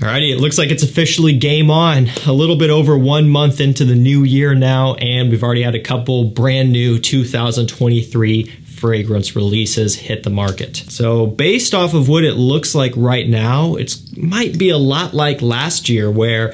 Alrighty, it looks like it's officially game on. A little bit over 1 month into the new year now, and we've already had a couple brand new 2023 fragrance releases hit the market. So based off of what it looks like right now, it might be a lot like last year where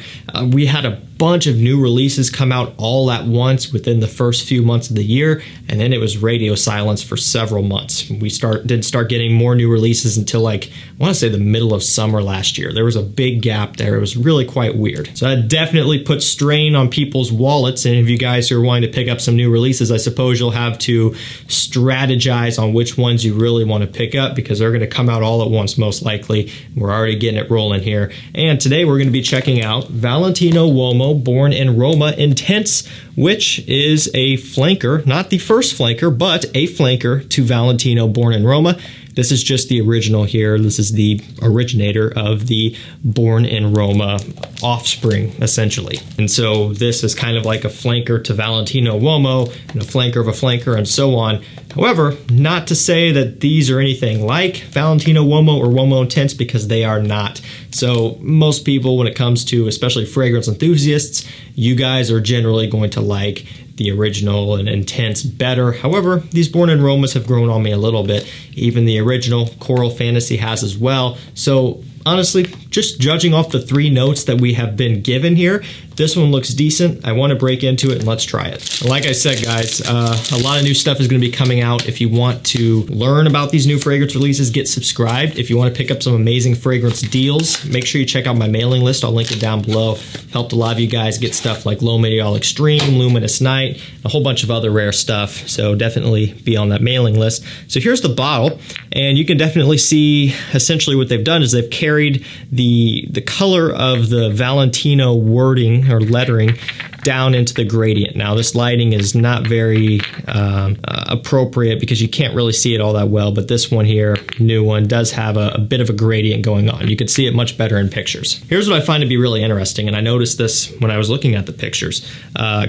we had a bunch of new releases come out all at once within the first few months of the year, and then it was radio silence for several months. We didn't start getting more new releases until like, I want to say the middle of summer last year. There was a big gap there. It was really quite weird. So that definitely put strain on people's wallets, and if you guys who are wanting to pick up some new releases, I suppose you'll have to strategize on which ones you really want to pick up because they're going to come out all at once most likely. We're already getting it rolling here. And today we're going to be checking out Valentino Uomo Born in Roma Intense, which is a flanker, not the first flanker, but a flanker to Valentino Born in Roma. This is just the original here. This is the originator of the Born in Roma offspring, essentially. And so this is kind of like a flanker to Valentino Uomo and a flanker of a flanker and so on. However, not to say that these are anything like Valentino Uomo or Uomo Intense, because they are not. So most people, when it comes to especially fragrance enthusiasts, you guys are generally going to like the original and Intense better. However, these Born in Romas have grown on me a little bit. Even the original Coral Fantasy has as well. So honestly, just judging off the 3 notes that we have been given here, this one looks decent. I want to break into it and let's try it. Like I said, guys, a lot of new stuff is going to be coming out. If you want to learn about these new fragrance releases, get subscribed. If you want to pick up some amazing fragrance deals, make sure you check out my mailing list. I'll link it down below. Helped a lot of you guys get stuff like Low Meteor Extreme, Luminous Night, a whole bunch of other rare stuff. So definitely be on that mailing list. So here's the bottle, and you can definitely see essentially what they've done is they've carried the color of the Valentino wording or lettering down into the gradient. Now this lighting is not very appropriate because you can't really see it all that well, but this one here, new one, does have a bit of a gradient going on. You could see it much better in pictures. Here's what I find to be really interesting, and I noticed this when I was looking at the pictures.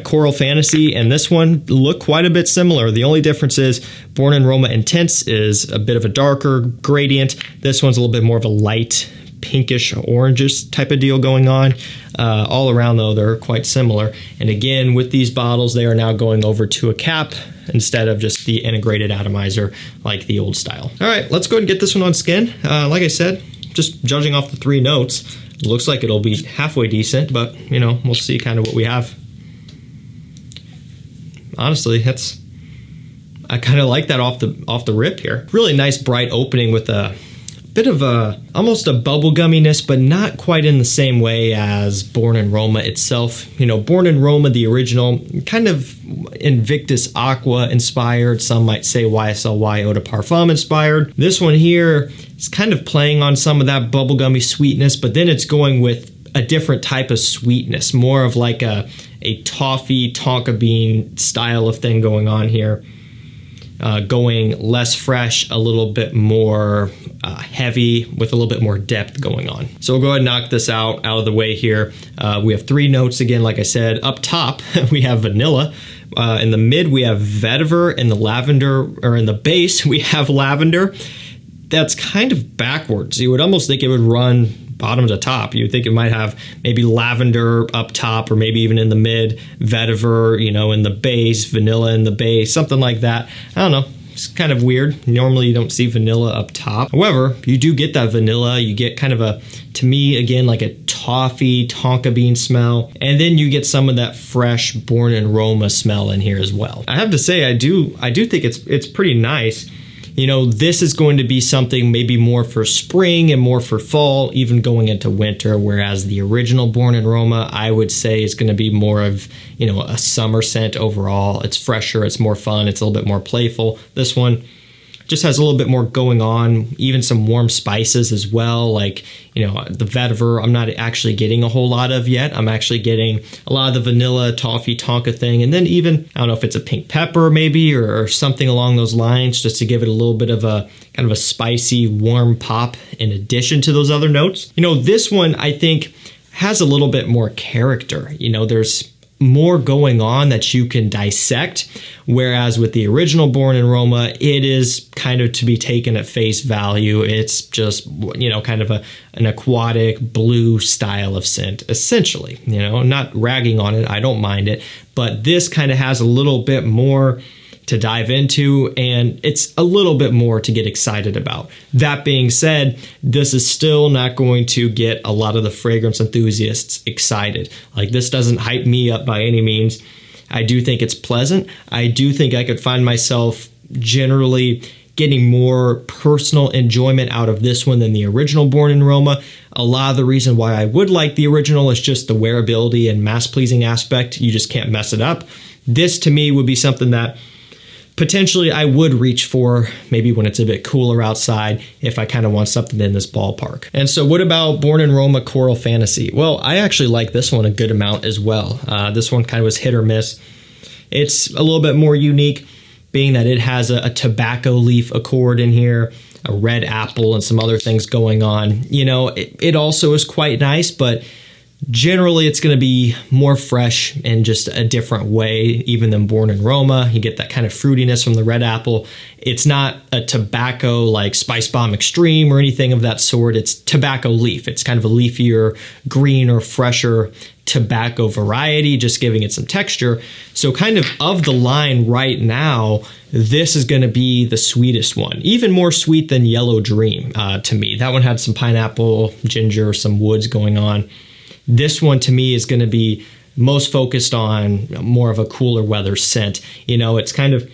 Coral Fantasy and this one look quite a bit similar. The only difference is Born in Roma Intense is a bit of a darker gradient. This one's a little bit more of a light pinkish oranges type of deal going on. All around though, they're quite similar. And again, with these bottles, they are now going over to a cap instead of just the integrated atomizer like the old style. All right, let's go ahead and get this one on skin. Like I said, just judging off the 3 notes, it looks like it'll be halfway decent, but you know, we'll see kind of what we have. Honestly, I kind of like that off the rip here. Really nice bright opening with a bit of almost a bubblegumminess, but not quite in the same way as Born in Roma itself. You know, Born in Roma, the original, kind of Invictus Aqua inspired. Some might say YSL Eau de Parfum inspired. This one here is kind of playing on some of that bubblegummy sweetness, but then it's going with a different type of sweetness, more of like a toffee tonka bean style of thing going on here. Going less fresh, a little bit more heavy with a little bit more depth going on. So we'll go ahead and knock this out of the way here. We have 3 notes again, like I said. Up top, we have vanilla. In the mid, we have vetiver. In the lavender, or in the base, we have lavender. That's kind of backwards. You would almost think it would run bottom to top. You would think it might have maybe lavender up top, or maybe even in the mid, vetiver, you know, in the base, vanilla in the base, something like that. I don't know. It's kind of weird. Normally you don't see vanilla up top. However, you do get that vanilla. You get kind of a, to me, again, like a toffee tonka bean smell. And then you get some of that fresh Born in Roma smell in here as well. I have to say, I do think it's pretty nice. You know, this is going to be something maybe more for spring and more for fall, even going into winter, whereas the original Born in Roma, I would say, is going to be more of, you know, a summer scent overall. It's fresher, it's more fun, it's a little bit more playful. This one just has a little bit more going on, even some warm spices as well, like, you know, the vetiver I'm not actually getting a whole lot of yet. I'm actually getting a lot of the vanilla toffee tonka thing, and then even, I don't know if it's a pink pepper maybe, or something along those lines, just to give it a little bit of a kind of a spicy, warm pop in addition to those other notes. You know, this one I think has a little bit more character. You know, there's more going on that you can dissect, whereas with the original Born in Roma, it is kind of to be taken at face value. It's just, kind of an aquatic blue style of scent, essentially. Not ragging on it, I don't mind it, but this kind of has a little bit more to dive into, and it's a little bit more to get excited about. That being said, this is still not going to get a lot of the fragrance enthusiasts excited. Like, this doesn't hype me up by any means. I do think it's pleasant. I do think I could find myself generally getting more personal enjoyment out of this one than the original Born in Roma. A lot of the reason why I would like the original is just the wearability and mass-pleasing aspect. You just can't mess it up. This, to me, would be something that potentially I would reach for maybe when it's a bit cooler outside if I kind of want something in this ballpark. And so what about Born in Roma Coral Fantasy? Well, I actually like this one a good amount as well. This one kind of was hit or miss. It's a little bit more unique, being that it has a tobacco leaf accord in here, a red apple, and some other things going on. It also is quite nice, but generally, it's going to be more fresh in just a different way, even than Born in Roma. You get that kind of fruitiness from the red apple. It's not a tobacco like Spice Bomb Extreme or anything of that sort. It's tobacco leaf. It's kind of a leafier, green or fresher tobacco variety, just giving it some texture. So kind of the line right now, this is going to be the sweetest one. Even more sweet than Yellow Dream to me. That one had some pineapple, ginger, some woods going on. This one, to me, is going to be most focused on more of a cooler weather scent. It's kind of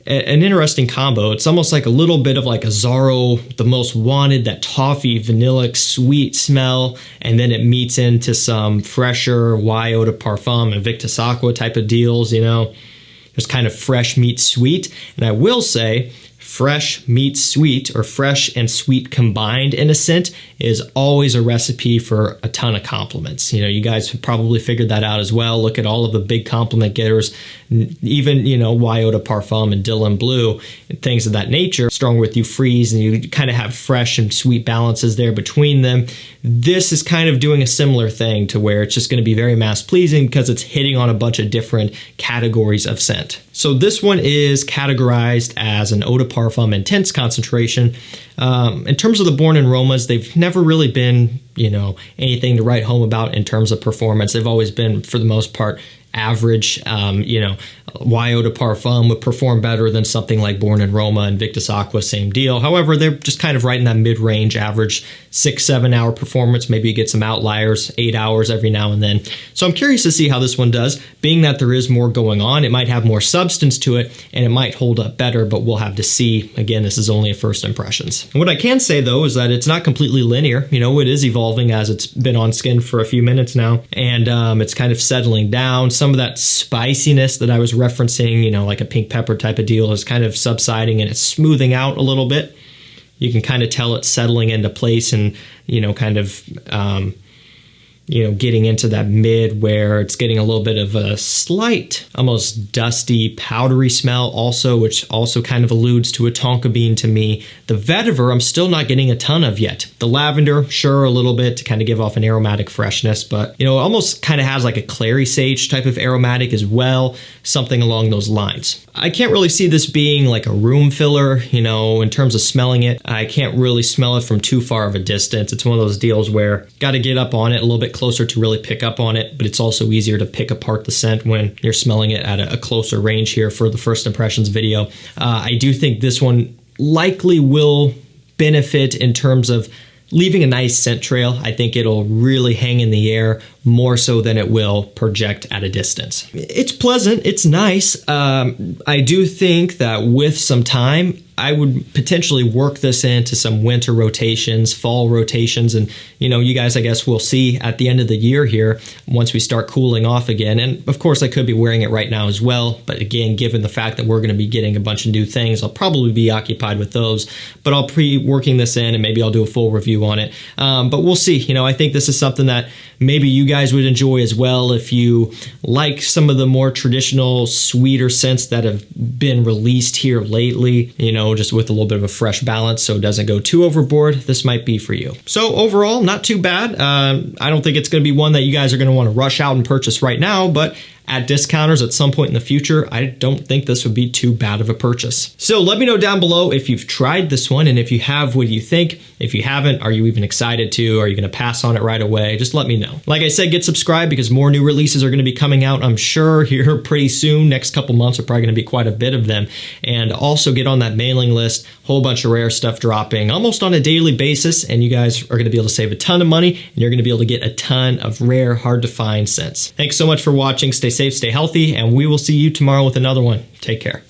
an interesting combo. It's almost like a little bit of like a Zorro, The Most Wanted, that toffee, vanillic, sweet smell, and then it meets into some fresher Eau de Parfum and Victus Aqua type of deals, Just kind of fresh meets sweet. And I will say, fresh meets sweet, or fresh and sweet combined in a scent, is always a recipe for a ton of compliments. You guys have probably figured that out as well. Look at all of the big compliment getters, even, Eau de Parfum and Dylan Blue and things of that nature. Strong with you freeze, and you kind of have fresh and sweet balances there between them. This is kind of doing a similar thing, to where it's just going to be very mass pleasing because it's hitting on a bunch of different categories of scent. So this one is categorized as an Eau de Parfum intense concentration. In terms of the Born in Romas, they've never really been, anything to write home about in terms of performance. They've always been, for the most part, average. Eau de Parfum would perform better than something like Born in Roma and Victus Aqua, same deal. However, they're just kind of right in that mid-range average 6-7 hour performance. Maybe you get some outliers, 8 hours every now and then. So I'm curious to see how this one does. Being that there is more going on, it might have more substance to it, and it might hold up better, but we'll have to see. Again, this is only a first impressions. And what I can say, though, is that it's not completely linear. It is evolving as it's been on skin for a few minutes now, and it's kind of settling down. Some of that spiciness that I was referencing, like a pink pepper type of deal, is kind of subsiding, and it's smoothing out a little bit. You can kind of tell it's settling into place, and kind of getting into that mid, where it's getting a little bit of a slight, almost dusty, powdery smell also, which also kind of alludes to a tonka bean to me. The vetiver, I'm still not getting a ton of yet. The lavender, sure, a little bit to kind of give off an aromatic freshness, but it almost kind of has like a clary sage type of aromatic as well, something along those lines. I can't really see this being like a room filler, in terms of smelling it. I can't really smell it from too far of a distance. It's one of those deals where got to get up on it a little bit closer to really pick up on it, but it's also easier to pick apart the scent when you're smelling it at a closer range here for the first impressions video. I do think this one likely will benefit in terms of leaving a nice scent trail. I think it'll really hang in the air more so than it will project at a distance. It's pleasant, it's nice. I do think that with some time, I would potentially work this into some winter rotations, fall rotations, and you guys, I guess, will see at the end of the year here once we start cooling off again. And of course, I could be wearing it right now as well, but again, given the fact that we're going to be getting a bunch of new things, I'll probably be occupied with those, but I'll working this in, and maybe I'll do a full review on it. But we'll see. I think this is something that maybe you guys would enjoy as well if you like some of the more traditional, sweeter scents that have been released here lately, just with a little bit of a fresh balance so it doesn't go too overboard. This might be for you. So overall, not too bad. I don't think it's going to be one that you guys are going to want to rush out and purchase right now, but at discounters at some point in the future, I don't think this would be too bad of a purchase. So let me know down below if you've tried this one, and if you have, what do you think? If you haven't, are you even excited to? Are you going to pass on it right away? Just let me know. Like I said, get subscribed because more new releases are going to be coming out, I'm sure, here pretty soon. Next couple months are probably going to be quite a bit of them. And also get on that mailing list. Whole bunch of rare stuff dropping almost on a daily basis, and you guys are going to be able to save a ton of money, and you're going to be able to get a ton of rare, hard to find scents. Thanks so much for watching. Stay safe, stay healthy, and we will see you tomorrow with another one. Take care.